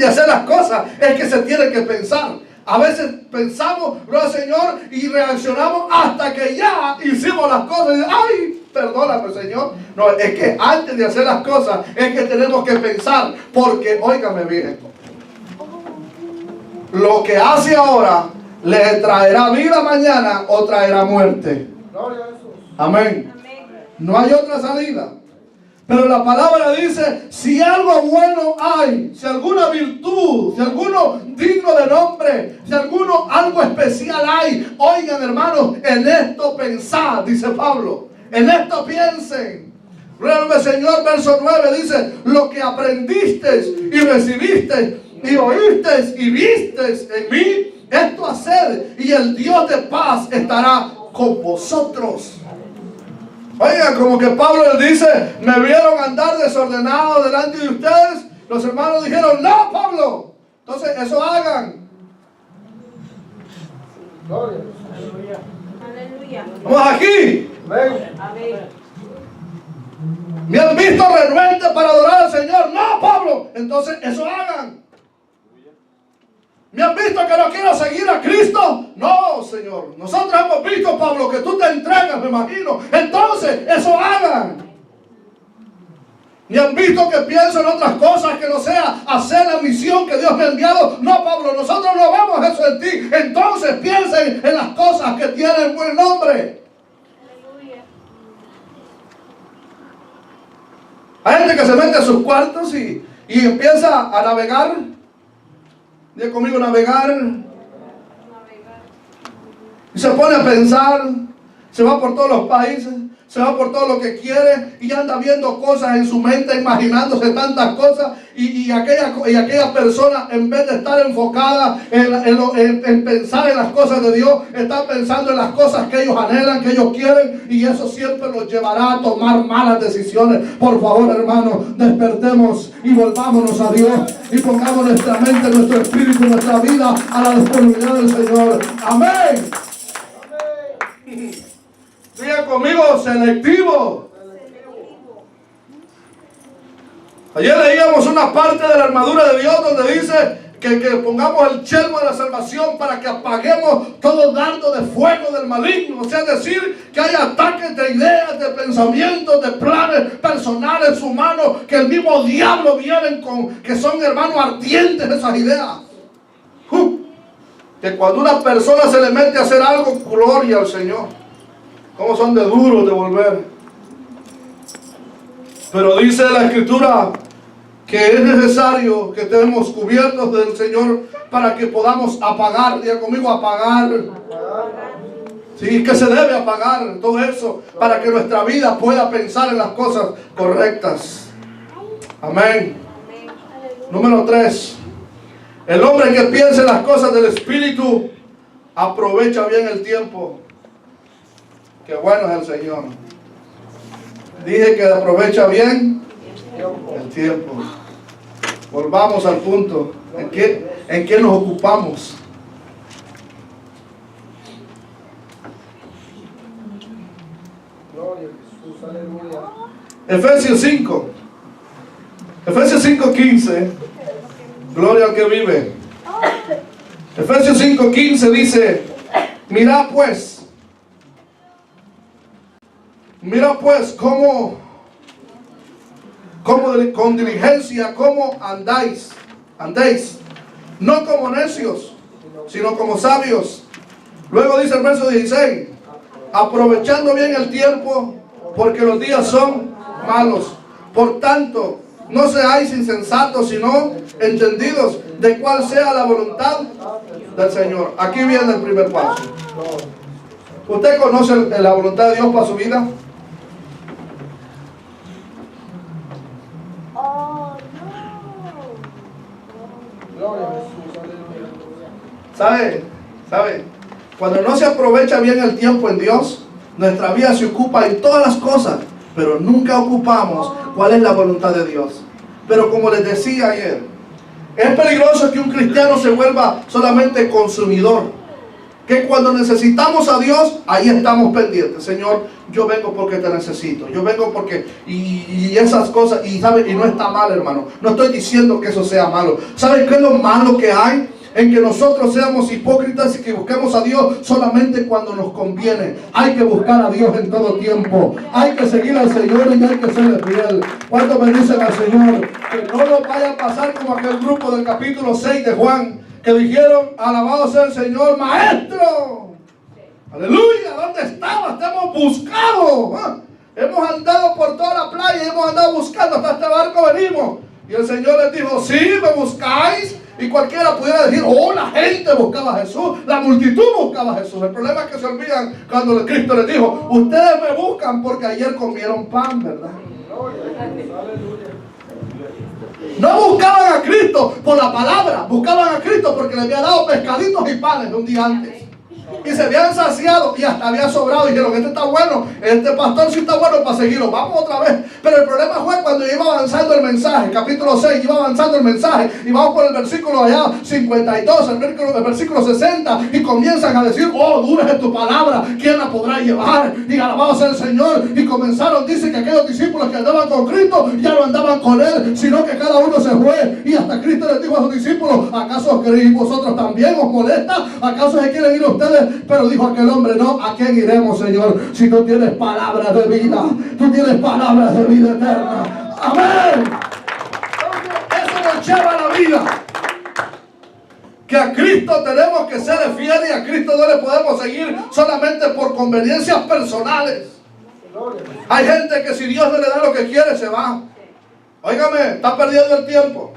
hacer las cosas es que se tiene que pensar. A veces pensamos, gloria al Señor, y reaccionamos hasta que ya hicimos las cosas. Y, ¡ay, perdóname, Señor! No, es que antes de hacer las cosas es que tenemos que pensar. Porque, óigame bien, lo que hace ahora le traerá vida mañana o traerá muerte. Amén. No hay otra salida. Pero la palabra dice: si algo bueno hay, si alguna virtud, si alguno digno de nombre, si algo especial hay, oigan, hermanos, en esto pensad, dice Pablo, en esto piensen. Gloria al Señor. Verso 9 dice: lo que aprendisteis y recibisteis y oísteis y visteis en mí, esto haced, y el Dios de paz estará con vosotros. Oiga, como que Pablo les dice: me vieron andar desordenado delante de ustedes. Los hermanos dijeron: no, Pablo. Entonces eso hagan. Aleluya. Vamos aquí. Amén. ¿Me han visto renuente para adorar al Señor? No, Pablo. Entonces eso hagan. ¿Me han visto que no quiero seguir a Cristo? No, Señor. Nosotros hemos visto, Pablo, que tú te entregas, me imagino. Entonces, eso hagan. ¿Me han visto que pienso en otras cosas que no sea hacer la misión que Dios me ha enviado? No, Pablo, nosotros no vemos eso en ti. Entonces, piensen en las cosas que tienen buen nombre. Aleluya. Hay gente que se mete a sus cuartos y empieza a navegar. Diga conmigo, navegar. Y se pone a pensar, se va por todos los países, se va por todo lo que quiere y anda viendo cosas en su mente, imaginándose tantas cosas. Y aquella persona, en vez de estar enfocada en pensar en las cosas de Dios, está pensando en las cosas que ellos anhelan, que ellos quieren, y eso siempre los llevará a tomar malas decisiones. Por favor, hermanos, despertemos y volvámonos a Dios y pongamos nuestra mente, nuestro espíritu, nuestra vida a la disponibilidad del Señor. Amén. Diga conmigo, selectivo. Ayer leíamos una parte de la armadura de Dios donde dice que pongamos el yelmo de la salvación para que apaguemos todo dardo de fuego del maligno. O sea, es decir, que hay ataques de ideas, de pensamientos, de planes personales, humanos, que el mismo diablo viene con, que son hermanos ardientes de esas ideas. Que cuando una persona se le mete a hacer algo, gloria al Señor. Cómo son de duros de volver. Pero dice la Escritura que es necesario que estemos cubiertos del Señor para que podamos apagar. Diga conmigo, apagar. Sí, que se debe apagar todo eso para que nuestra vida pueda pensar en las cosas correctas. Amén. Número 3. El hombre que piensa en las cosas del Espíritu aprovecha bien el tiempo. Qué bueno es el Señor. Dije que aprovecha bien el tiempo. Volvamos al punto. ¿En qué nos ocupamos? Gloria a Jesús, aleluya. Efesios 5. Efesios 5:15. Gloria al que vive. Efesios 5:15 dice: Mira pues cómo con diligencia, cómo andéis, no como necios, sino como sabios. Luego dice el verso 16: aprovechando bien el tiempo, porque los días son malos. Por tanto, no seáis insensatos, sino entendidos de cuál sea la voluntad del Señor. Aquí viene el primer paso. ¿Usted conoce la voluntad de Dios para su vida? Gloria a Jesús, aleluya. ¿Sabe? Cuando no se aprovecha bien el tiempo en Dios, nuestra vida se ocupa en todas las cosas, pero nunca ocupamos cuál es la voluntad de Dios. Pero como les decía ayer, es peligroso que un cristiano se vuelva solamente consumidor. Que cuando necesitamos a Dios, ahí estamos pendientes. Señor, yo vengo porque te necesito. Yo vengo porque... Y esas cosas, y ¿sabe? Y no está mal, hermano. No estoy diciendo que eso sea malo. ¿Sabe qué es lo malo que hay? En que nosotros seamos hipócritas y que busquemos a Dios solamente cuando nos conviene. Hay que buscar a Dios en todo tiempo. Hay que seguir al Señor y hay que serle fiel. ¿Cuántos bendicen al Señor? Que no nos vaya a pasar como aquel grupo del capítulo 6 de Juan, que dijeron: alabado sea el Señor, maestro. Aleluya, ¿dónde estabas? Te hemos buscado. Hemos andado por toda la playa y hemos andado buscando, hasta este barco venimos. Y el Señor les dijo: sí, me buscáis. Y cualquiera pudiera decir: oh, la gente buscaba a Jesús, la multitud buscaba a Jesús. El problema es que se olvidan cuando Cristo les dijo: ustedes me buscan porque ayer comieron pan, ¿verdad? No buscaban a Cristo por la palabra, buscaban a Cristo porque le había dado pescaditos y panes de un día antes. Y se habían saciado y hasta había sobrado. Y dijeron: este está bueno, este pastor sí está bueno para seguirlo, vamos otra vez. Pero el problema fue cuando iba avanzando el mensaje, capítulo 6, iba avanzando el mensaje. Y vamos por el versículo allá 52, el versículo 60. Y comienzan a decir: oh, dura es tu palabra, ¿quién la podrá llevar? Y alabado sea el Señor. Y comenzaron, dice que aquellos discípulos que andaban con Cristo ya no andaban con Él, sino que cada uno se fue. Y hasta Cristo les dijo a sus discípulos: ¿acaso queréis vosotros también? ¿Os molesta? ¿Acaso se quieren ir ustedes? Pero dijo aquel hombre: no, ¿a quién iremos, Señor? Si tú tienes palabras de vida, tú tienes palabras de vida eterna. Amén. Eso nos lleva a la vida. Que a Cristo tenemos que ser fieles y a Cristo no le podemos seguir solamente por conveniencias personales. Hay gente que si Dios no le da lo que quiere, se va. Óigame, está perdiendo el tiempo.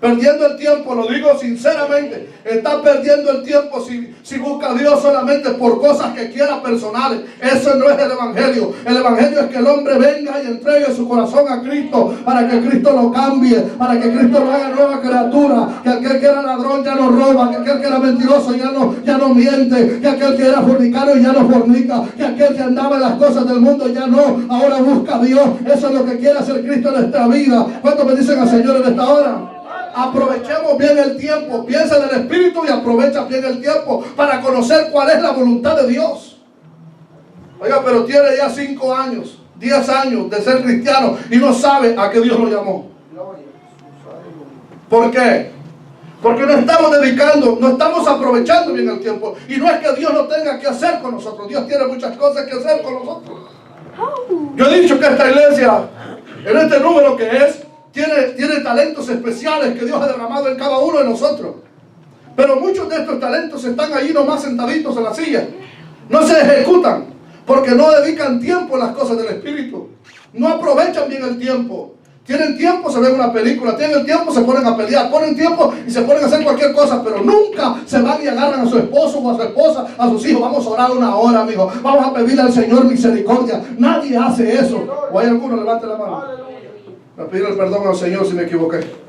Perdiendo el tiempo, lo digo sinceramente. Está perdiendo el tiempo si busca a Dios solamente por cosas que quiera personales. Eso no es el Evangelio. El Evangelio es que el hombre venga y entregue su corazón a Cristo, para que Cristo lo cambie, para que Cristo lo haga nueva criatura. Que aquel que era ladrón ya no roba, que aquel que era mentiroso ya no miente, que aquel que era fornicario ya no fornica, que aquel que andaba en las cosas del mundo ya no, ahora busca a Dios. Eso es lo que quiere hacer Cristo en nuestra vida. ¿Cuántos bendicen al Señor en esta hora? Aprovechemos bien el tiempo. Piensa en el Espíritu y aprovecha bien el tiempo para conocer cuál es la voluntad de Dios. Oiga, pero tiene ya 5 años, 10 años de ser cristiano y no sabe a qué Dios lo llamó. ¿Por qué? Porque no estamos dedicando, no estamos aprovechando bien el tiempo. Y no es que Dios no tenga que hacer con nosotros. Dios tiene muchas cosas que hacer con nosotros. Yo he dicho que esta iglesia, en este número que es, tiene talentos especiales que Dios ha derramado en cada uno de nosotros. Pero muchos de estos talentos están allí nomás sentaditos en la silla. No se ejecutan porque no dedican tiempo a las cosas del Espíritu. No aprovechan bien el tiempo. Tienen tiempo, se ven una película. Tienen tiempo, se ponen a pelear. Ponen tiempo y se ponen a hacer cualquier cosa. Pero nunca se van y agarran a su esposo o a su esposa, a sus hijos. Vamos a orar 1 hora, amigo. Vamos a pedirle al Señor misericordia. Nadie hace eso. ¿O hay alguno? Levante la mano. Me pido el perdón al Señor si me equivoqué.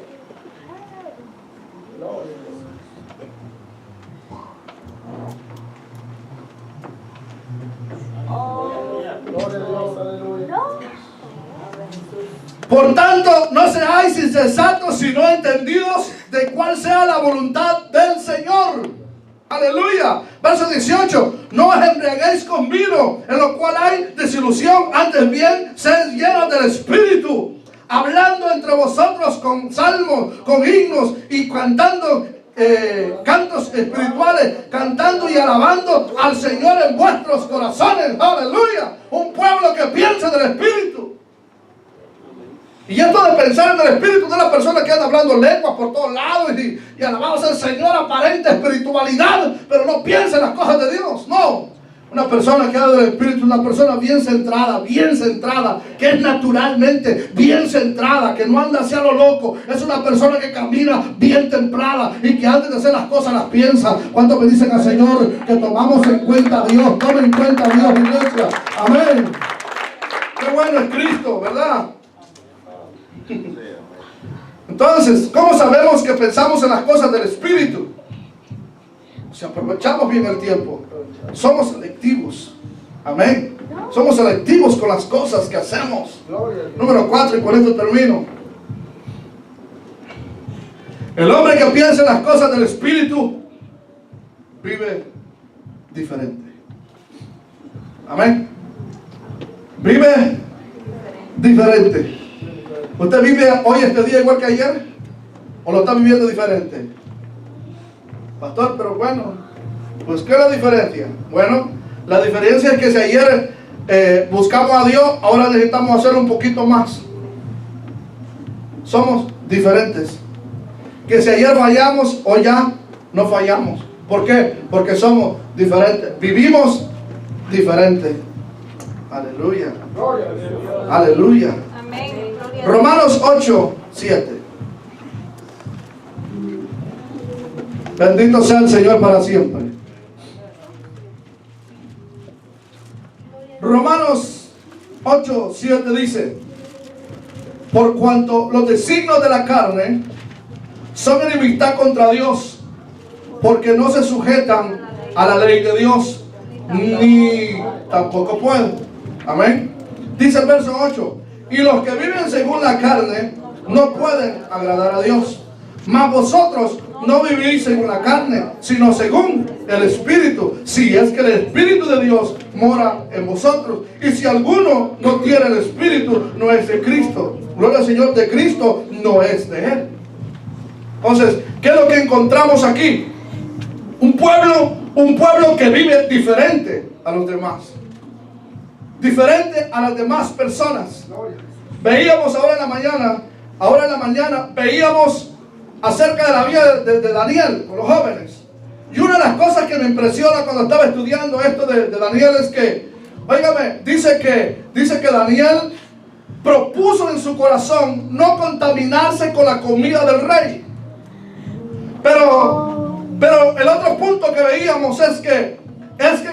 Por tanto, no seáis insensatos, sino entendidos de cuál sea la voluntad del Señor. Aleluya. Verso 18. No os embriaguéis con vino, en lo cual hay desilusión, antes bien, sed llenos del Espíritu, hablando entre vosotros con salmos, con himnos y cantando cantos espirituales, cantando y alabando al Señor en vuestros corazones. Aleluya. Un pueblo que piensa del Espíritu. Y esto de pensar en el Espíritu de la persona que anda hablando lenguas por todos lados y alabamos al Señor, aparente espiritualidad, pero no piensa en las cosas de Dios. No. Una persona que habla del Espíritu, una persona bien centrada, que es naturalmente bien centrada, que no anda hacia lo loco. Es una persona que camina bien templada y que antes de hacer las cosas las piensa. ¿Cuántos me dicen al Señor que tomamos en cuenta a Dios? Tomen en cuenta a Dios, iglesia. Amén. Qué bueno es Cristo, ¿verdad? Entonces, ¿cómo sabemos que pensamos en las cosas del Espíritu? Si aprovechamos bien el tiempo, somos selectivos. Amén. Somos selectivos con las cosas que hacemos. Número 4, y con esto termino. El hombre que piensa en las cosas del Espíritu vive diferente. Amén. Vive diferente. ¿Usted vive hoy este día igual que ayer? ¿O lo está viviendo diferente? Pastor, pero bueno, pues ¿qué es la diferencia? Bueno, la diferencia es que si ayer buscamos a Dios, ahora necesitamos hacer un poquito más. Somos diferentes. Que si ayer fallamos, hoy ya no fallamos. ¿Por qué? Porque somos diferentes. Vivimos diferente. Aleluya. Aleluya. Amén. Romanos 8, 7. Bendito sea el Señor para siempre. Romanos 8, 7 dice: por cuanto los designios de la carne son enemistad contra Dios, porque no se sujetan a la ley de Dios, ni tampoco pueden. Amén. Dice el verso 8: y los que viven según la carne no pueden agradar a Dios. Mas vosotros no vivís según la carne, sino según el Espíritu, si es que el Espíritu de Dios mora en vosotros. Y si alguno no tiene el Espíritu, no es de Cristo. Gloria al Señor, de Cristo no es de Él. Entonces, ¿qué es lo que encontramos aquí? Un pueblo que vive diferente a los demás, diferente a las demás personas. Veíamos ahora en la mañana veíamos acerca de la vida de Daniel con los jóvenes. Y una de las cosas que me impresiona cuando estaba estudiando esto de Daniel es que, óigame, dice que Daniel propuso en su corazón no contaminarse con la comida del rey. Pero el otro punto que veíamos es que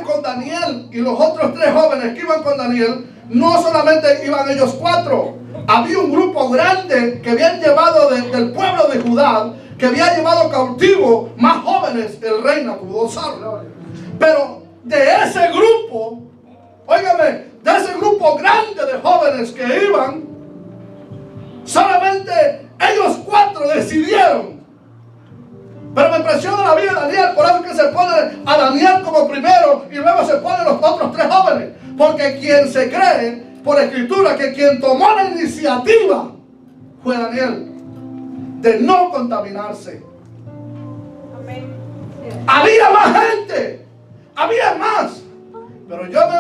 con Daniel y los otros 3 jóvenes que iban con Daniel, no solamente iban ellos 4, había un grupo grande que habían llevado del pueblo de Judá, que había llevado cautivo más jóvenes el rey Nabucodonosor. Pero de ese grupo, óigame, de ese grupo grande de jóvenes que iban, solamente ellos 4 decidieron. Pero me impresiona la vida de Daniel, por eso que se pone a Daniel como primero y luego se ponen los otros 3 jóvenes. Porque quien se cree, por escritura, que quien tomó la iniciativa fue Daniel, de no contaminarse. Amén. Había más gente, había más. Pero yo me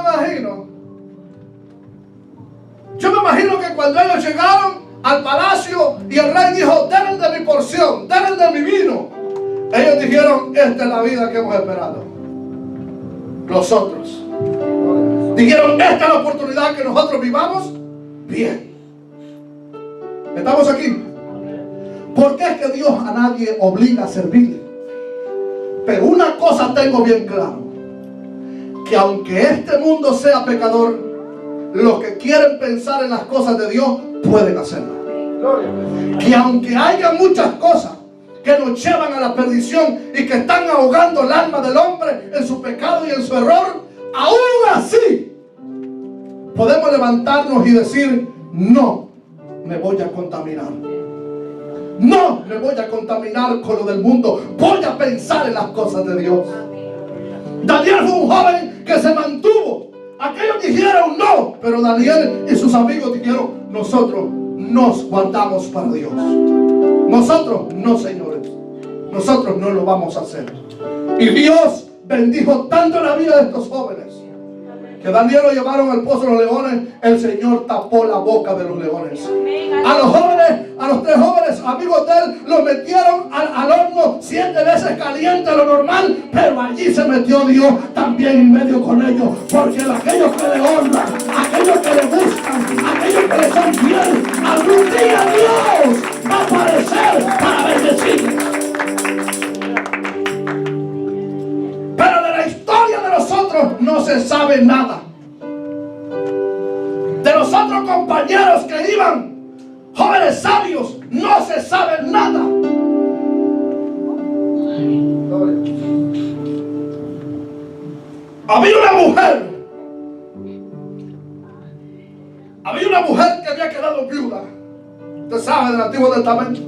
imagino que cuando ellos llegaron al palacio y el rey dijo, denle de mi porción, denle de mi vino, ellos dijeron, esta es la vida que hemos esperado. Los otros dijeron, esta es la oportunidad que nosotros vivamos bien. ¿Estamos aquí? Porque es que Dios a nadie obliga a servirle. Pero una cosa tengo bien claro, que aunque este mundo sea pecador, los que quieren pensar en las cosas de Dios pueden hacerlo. Que aunque haya muchas cosas que nos llevan a la perdición y que están ahogando el alma del hombre en su pecado y en su error, aún así podemos levantarnos y decir, no me voy a contaminar. No me voy a contaminar con lo del mundo. Voy a pensar en las cosas de Dios. Daniel fue un joven que se mantuvo. Aquellos dijeron no, pero Daniel y sus amigos dijeron, nosotros nos guardamos para Dios. Nosotros no, señores. Nosotros no lo vamos a hacer. Y Dios bendijo tanto la vida de estos jóvenes que Daniel lo llevaron al pozo de los leones. El Señor tapó la boca de los leones. A los jóvenes, a los 3 jóvenes amigos de él, los metieron al horno 7 veces caliente, lo normal, pero allí se metió Dios también en medio con ellos, porque aquellos que le honran, aquellos que le buscan, aquellos que le son fieles, algún día Dios va a aparecer para bendecir. Pero de la historia de nosotros no se sabe nada. De los otros compañeros que iban, jóvenes sabios, no se sabe nada. Había una mujer que había quedado viuda. Usted sabe del Antiguo Testamento.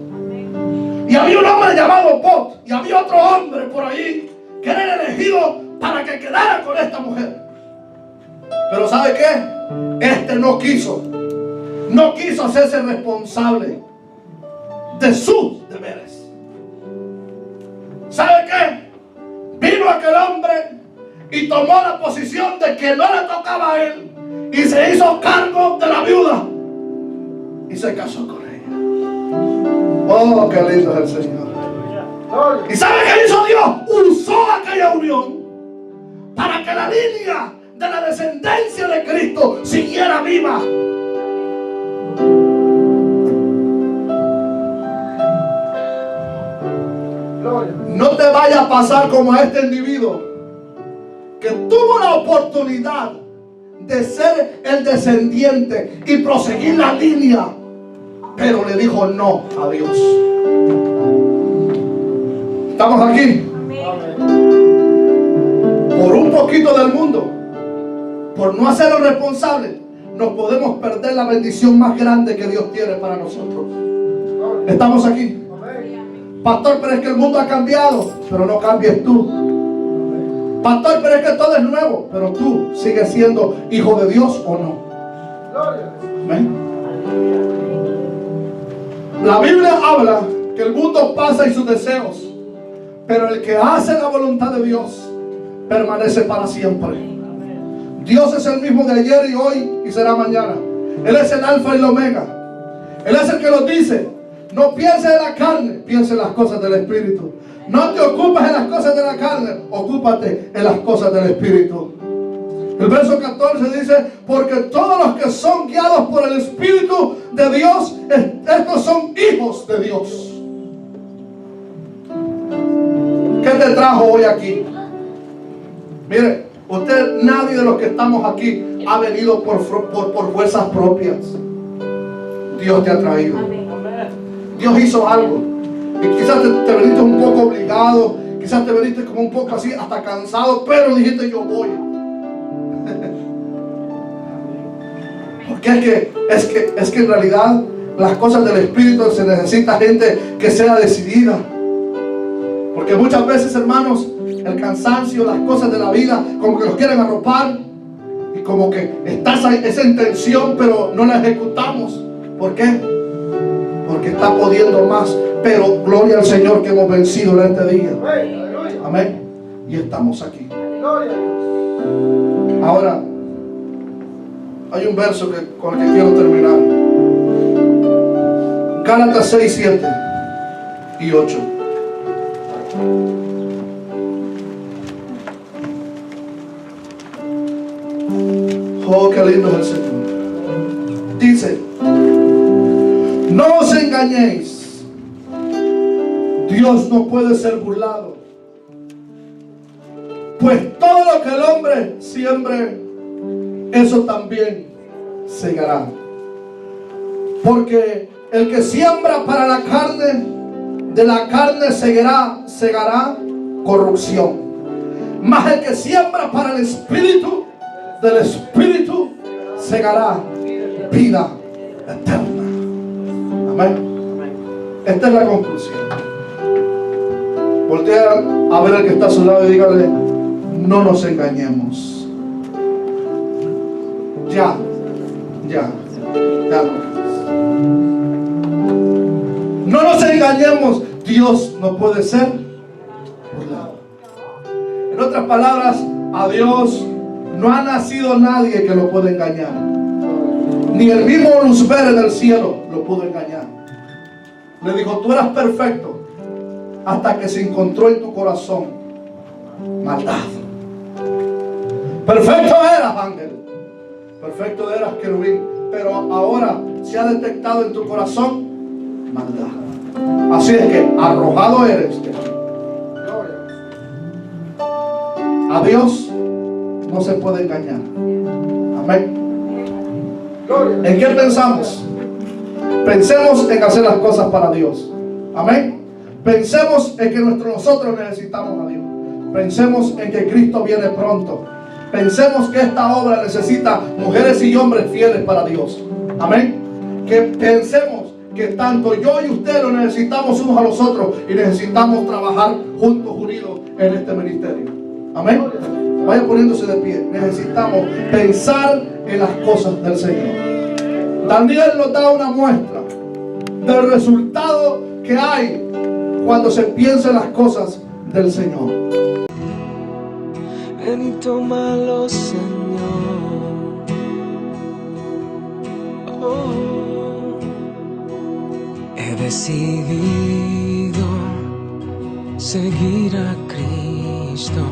Y había un hombre llamado Pot. Y había otro hombre por ahí que era elegido para que quedara con esta mujer. Pero ¿sabe qué? Este no quiso hacerse responsable de sus deberes. ¿Sabe qué? Vino aquel hombre y tomó la posición de que no le tocaba a él y se hizo cargo de la viuda y se casó con ella. Oh, qué lindo es el Señor. ¿Y sabe qué hizo Dios? Usó aquella unión para que la línea de la descendencia de Cristo siguiera viva. No te vaya a pasar como a este individuo que tuvo la oportunidad de ser el descendiente y proseguir la línea, pero le dijo no a Dios. ¿Estamos aquí? Por un poquito del mundo, por no hacerlo responsable, nos podemos perder la bendición más grande que Dios tiene para nosotros. ¿Estamos aquí? Pastor, pero es que el mundo ha cambiado, pero no cambies tú. Pastor, pero es que todo es nuevo, pero tú sigues siendo hijo de Dios o no. ¿Ven? La Biblia habla que el mundo pasa y sus deseos, pero el que hace la voluntad de Dios permanece para siempre. Dios es el mismo de ayer y hoy y será mañana. Él es el alfa y el omega. Él es el que nos dice: no pienses en la carne, piensa en las cosas del Espíritu. No te ocupes en las cosas de la carne, ocúpate en las cosas del Espíritu. El verso 14 dice: porque todos los que son guiados por el Espíritu de Dios, estos son hijos de Dios. ¿Qué te trajo hoy aquí? Mire, usted, nadie de los que estamos aquí ha venido por fuerzas propias. Dios te ha traído. Dios hizo algo. Y quizás te veniste un poco obligado, quizás te veniste como un poco así, hasta cansado, pero dijiste: yo voy. Porque es que en realidad las cosas del Espíritu se necesita gente que sea decidida. Porque muchas veces, hermanos, el cansancio, las cosas de la vida, como que los quieren arropar. y como que está esa intención, pero no la ejecutamos. ¿Por qué? Porque está pudiendo más. Pero gloria al Señor que hemos vencido en este día. Amén. Y estamos aquí. Ahora, hay un verso con el que quiero terminar. Gálatas 6, 7 y 8. Oh, qué lindo es el Señor. Dice: no os engañéis, Dios no puede ser burlado, pues todo lo que el hombre siembre, eso también segará. Porque el que siembra para la carne, de la carne segará corrupción. Mas el que siembra para el Espíritu, del Espíritu segará vida eterna. Amén. Esta es la conclusión. Voltea a ver al que está a su lado y dígale: no nos engañemos. Ya. No nos engañemos. Dios no puede ser burlado. En otras palabras, a Dios no ha nacido nadie que lo pueda engañar. Ni el mismo Lucifer en el cielo lo pudo engañar. Le dijo: tú eras perfecto, hasta que se encontró en tu corazón maldad. Perfecto eras, ángel. Perfecto eras, querubín. Pero ahora se ha detectado en tu corazón maldad. Así es que arrojado eres. A Dios no se puede engañar. Amén. ¿En qué pensamos? Pensemos en hacer las cosas para Dios. Amén. Pensemos en que nosotros necesitamos a Dios. Pensemos en que Cristo viene pronto. Pensemos que esta obra necesita mujeres y hombres fieles para Dios. Amén. Que pensemos que tanto yo y usted lo necesitamos unos a los otros y necesitamos trabajar juntos, unidos en este ministerio. Amén. Vaya poniéndose de pie. Necesitamos pensar en las cosas del Señor. Daniel nos da una muestra del resultado que hay cuando se piensa en las cosas del Señor. Ven y tómalo, Señor. Oh, he decidido seguir a Cristo.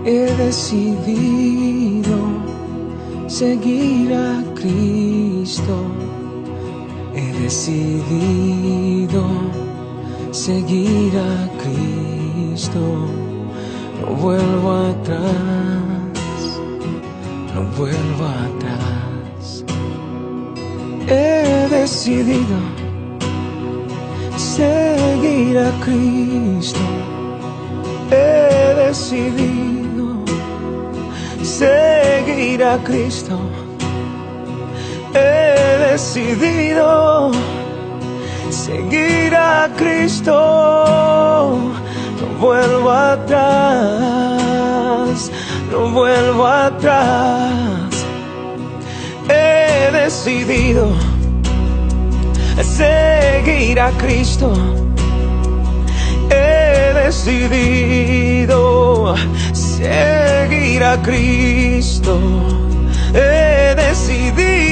He decidido seguir a Cristo. He decidido seguir a Cristo. No vuelvo atrás, no vuelvo atrás. He decidido seguir a Cristo. He decidido seguir a Cristo. He decidido seguir a Cristo. No vuelvo atrás, no vuelvo atrás. He decidido seguir a Cristo. He decidido seguir a Cristo. He decidido